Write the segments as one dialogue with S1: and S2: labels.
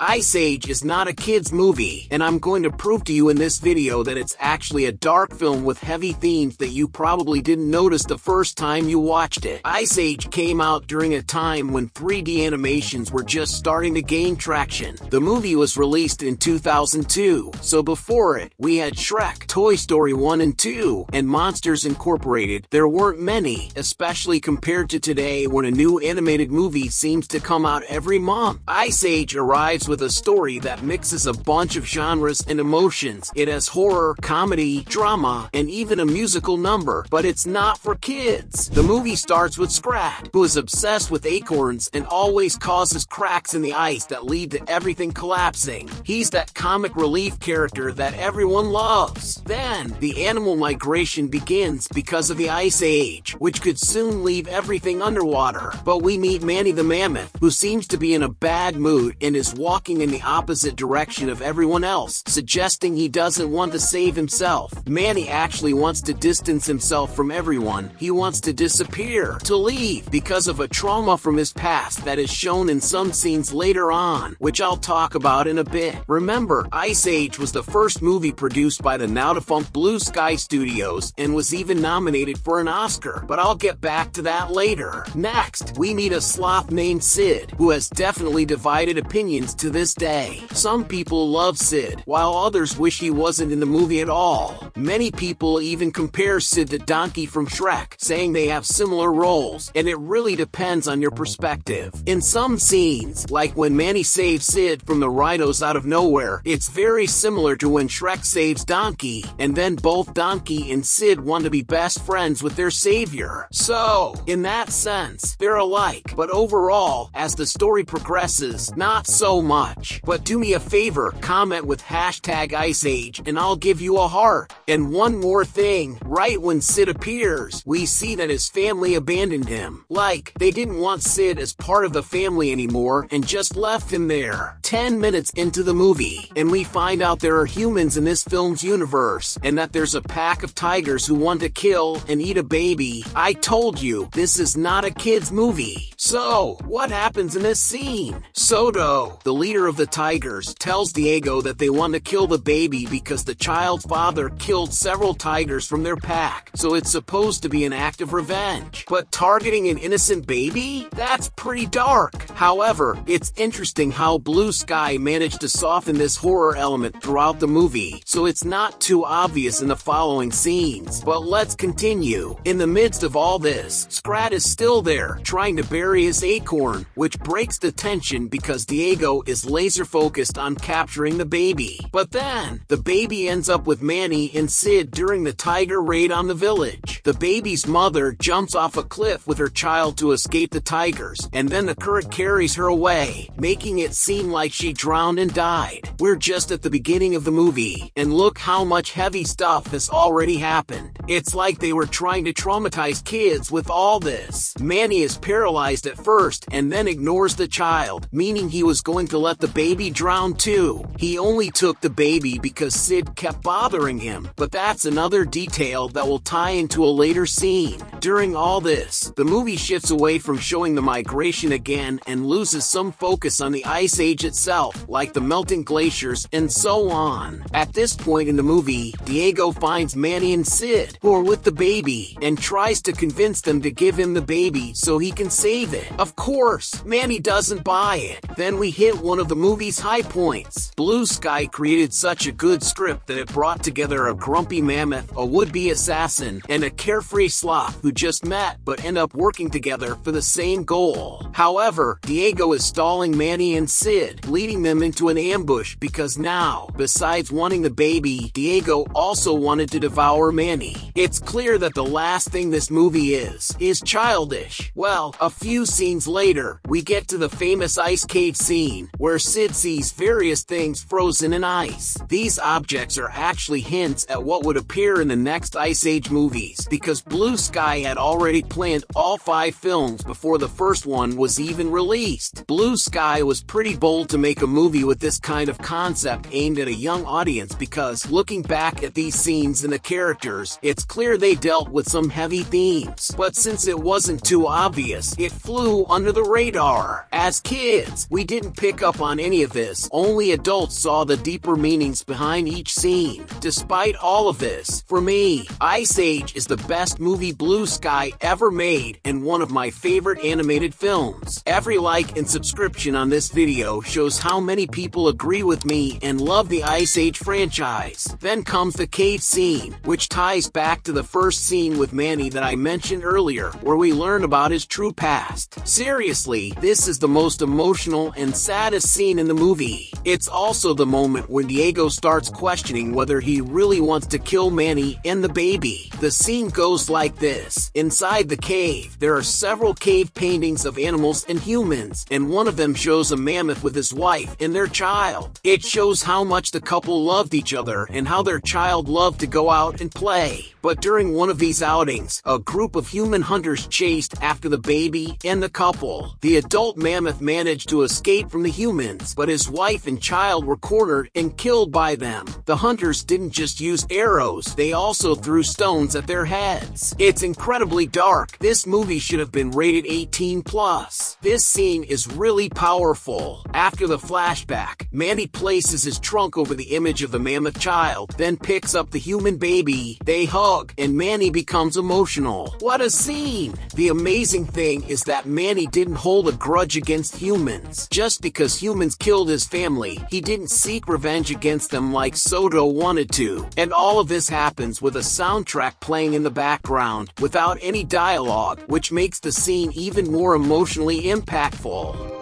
S1: Ice Age is not a kid's movie, and I'm going to prove to you in this video that it's actually a dark film with heavy themes that you probably didn't notice the first time you watched it. Ice Age came out during a time when 3D animations were just starting to gain traction. The movie was released in 2002, so before it, we had Shrek, Toy Story 1 and 2, and Monsters Incorporated. There weren't many, especially compared to today when a new animated movie seems to come out every month. Ice Age arrives with a story that mixes a bunch of genres and emotions. It has horror, comedy, drama, and even a musical number, but it's not for kids. The movie starts with Scrat, who is obsessed with acorns and always causes cracks in the ice that lead to everything collapsing. He's that comic relief character that everyone loves. Then, the animal migration begins because of the Ice Age, which could soon leave everything underwater. But we meet Manny the mammoth, who seems to be in a bad mood and is walking in the opposite direction of everyone else, suggesting he doesn't want to save himself. Manny actually wants to distance himself from everyone. He wants to disappear, to leave, because of a trauma from his past that is shown in some scenes later on, which I'll talk about in a bit. Remember, Ice Age was the first movie produced by the now-defunct Blue Sky Studios and was even nominated for an Oscar, but I'll get back to that later. Next, we meet a sloth named Sid, who has definitely divided opinions to this day. Some people love Sid, while others wish he wasn't in the movie at all. Many people even compare Sid to Donkey from Shrek, saying they have similar roles, and it really depends on your perspective. In some scenes, like when Manny saves Sid from the rhinos out of nowhere, it's very similar to when Shrek saves Donkey, and then both Donkey and Sid want to be best friends with their savior. So, in that sense, they're alike, but overall, as the story progresses, not so much. But do me a favor, comment with #IceAge, and I'll give you a heart. And one more thing, right when Sid appears, we see that his family abandoned him. Like, they didn't want Sid as part of the family anymore and just left him there. 10 minutes into the movie, and we find out there are humans in this film's universe, and that there's a pack of tigers who want to kill and eat a baby. I told you, this is not a kid's movie. So, what happens in this scene? Soto, the leader of the tigers, tells Diego that they want to kill the baby because the child's father killed several tigers from their pack, so it's supposed to be an act of revenge. But targeting an innocent baby? That's pretty dark. However, it's interesting how Blue Sky managed to soften this horror element throughout the movie, so it's not too obvious in the following scenes. But let's continue. In the midst of all this, Scrat is still there, trying to bury his acorn, which breaks the tension because Diego is laser focused on capturing the baby. But then, the baby ends up with Manny and Sid during the tiger raid on the village. The baby's mother jumps off a cliff with her child to escape the tigers, and then the current carries her away, making it seem like she drowned and died. We're just at the beginning of the movie, and look how much heavy stuff has already happened. It's like they were trying to traumatize kids with all this. Manny is paralyzed at first and then ignores the child, meaning he was going to let the baby drown too. He only took the baby because Sid kept bothering him, but that's another detail that will tie into a later scene. During all this, the movie shifts away from showing the migration again and loses some focus on the Ice Age itself, like the melting glaciers and so on. At this point in the movie, Diego finds Manny and Sid, who are with the baby, and tries to convince them to give him the baby so he can save it. Of course, Manny doesn't buy it. Then we hit one of the movie's high points. Blue Sky created such a good script that it brought together a grumpy mammoth, a would-be assassin, and a carefree sloth who just met but end up working together for the same goal. However, Diego is stalling Manny and Sid, leading them into an ambush because now, besides wanting the baby, Diego also wanted to devour Manny. It's clear that the last thing this movie is childish. Well, a few scenes later, we get to the famous ice cave scene, where Sid sees various things frozen in ice. These objects are actually hints at what would appear in the next Ice Age movies, because Blue Sky had already planned all 5 films before the first one was even released. Blue Sky was pretty bold to make a movie with this kind of concept aimed at a young audience because, looking back at these scenes and the characters, it's clear they dealt with some heavy themes. But since it wasn't too obvious, it flew under the radar. As kids, we didn't pick up on any of this. Only adults saw the deeper meanings behind each scene. Despite all of this, for me, Ice Age is the best movie blue sky ever made and one of my favorite animated films. Every like and subscription on this video shows how many people agree with me and love the Ice Age franchise. Then comes the cave scene, which ties back to the first scene with Manny that I mentioned earlier, where we learn about his true past. Seriously, this is the most emotional and saddest scene in the movie. It's also the moment when Diego starts questioning whether he really wants to kill Manny and the baby. The scene goes like this. Inside the cave, there are several cave paintings of animals and humans, and one of them shows a mammoth with his wife and their child. It shows how much the couple loved each other and how their child loved to go out and play. But during one of these outings, a group of human hunters chased after the baby and the couple. The adult mammoth managed to escape from the humans, but his wife and child were cornered and killed by them. The hunters didn't just use arrows, they also threw stones at their heads. It's incredibly dark. This movie should have been rated 18+. This scene is really powerful. After the flashback, Manny places his trunk over the image of the mammoth child, then picks up the human baby. They hug, and Manny becomes emotional. What a scene! The amazing thing is that Manny didn't hold a grudge against humans. Just because humans killed his family, he didn't seek revenge against them like Soto wanted to. And all of this happens with a soundtrack playing in the background, without any dialogue, which makes the scene even more emotionally impactful.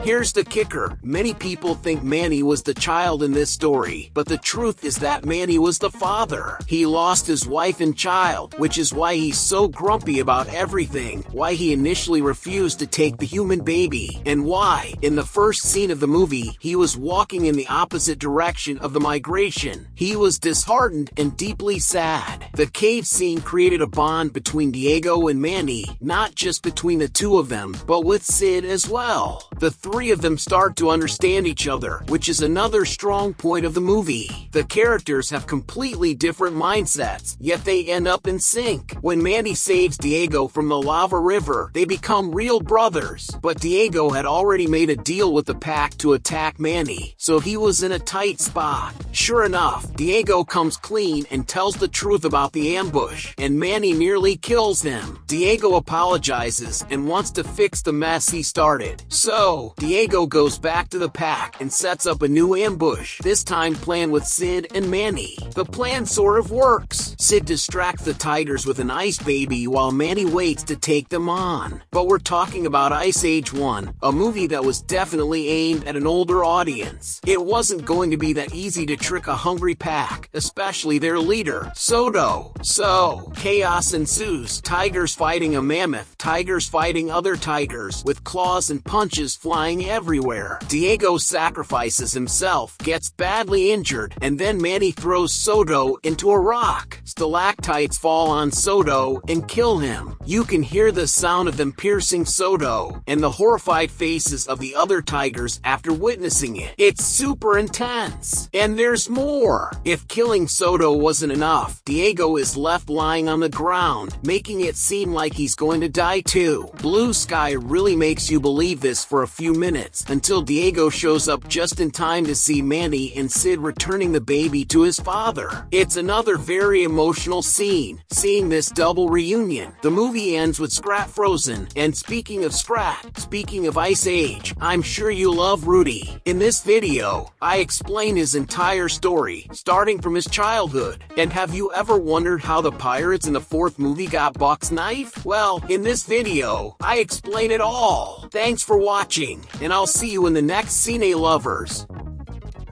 S1: Here's the kicker. Many people think Manny was the child in this story, but the truth is that Manny was the father. He lost his wife and child, which is why he's so grumpy about everything, why he initially refused to take the human baby, and why, in the first scene of the movie, he was walking in the opposite direction of the migration. He was disheartened and deeply sad. The cave scene created a bond between Diego and Manny, not just between the two of them, but with Sid as well. The three of them start to understand each other, which is another strong point of the movie. The characters have completely different mindsets, yet they end up in sync. When Manny saves Diego from the lava river, they become real brothers. But Diego had already made a deal with the pack to attack Manny, so he was in a tight spot. Sure enough, Diego comes clean and tells the truth about the ambush, and Manny nearly kills him. Diego apologizes and wants to fix the mess he started. So, Diego goes back to the pack and sets up a new ambush, this time planned with Sid and Manny. The plan sort of works. Sid distracts the tigers with an ice baby while Manny waits to take them on. But we're talking about Ice Age 1, a movie that was definitely aimed at an older audience. It wasn't going to be that easy to trick a hungry pack, especially their leader, Soto. So, chaos ensues. Tigers fighting a mammoth, tigers fighting other tigers, with claws and punches flying everywhere. Diego sacrifices himself, gets badly injured, and then Manny throws Soto into a rock. Stalactites fall on Soto and kill him. You can hear the sound of them piercing Soto, and the horrified faces of the other tigers after witnessing it. It's super intense. And there's more. If killing Soto wasn't enough, Diego is left lying on the ground, making it seem like he's going to die too. Blue Sky really makes you believe this for a few minutes, until Diego shows up just in time to see Manny and Sid returning the baby to his father. It's another very emotional scene, seeing this double reunion. The movie ends with Scrat frozen, and speaking of Scrat, speaking of Ice Age, I'm sure you love Rudy. In this video, I explain his entire story, starting from his childhood. And have you ever wondered how the pirates in the fourth movie got Buck's knife? Well, in this video, I explain it all. Thanks for watching, and I'll see you in the next Cine Lovers.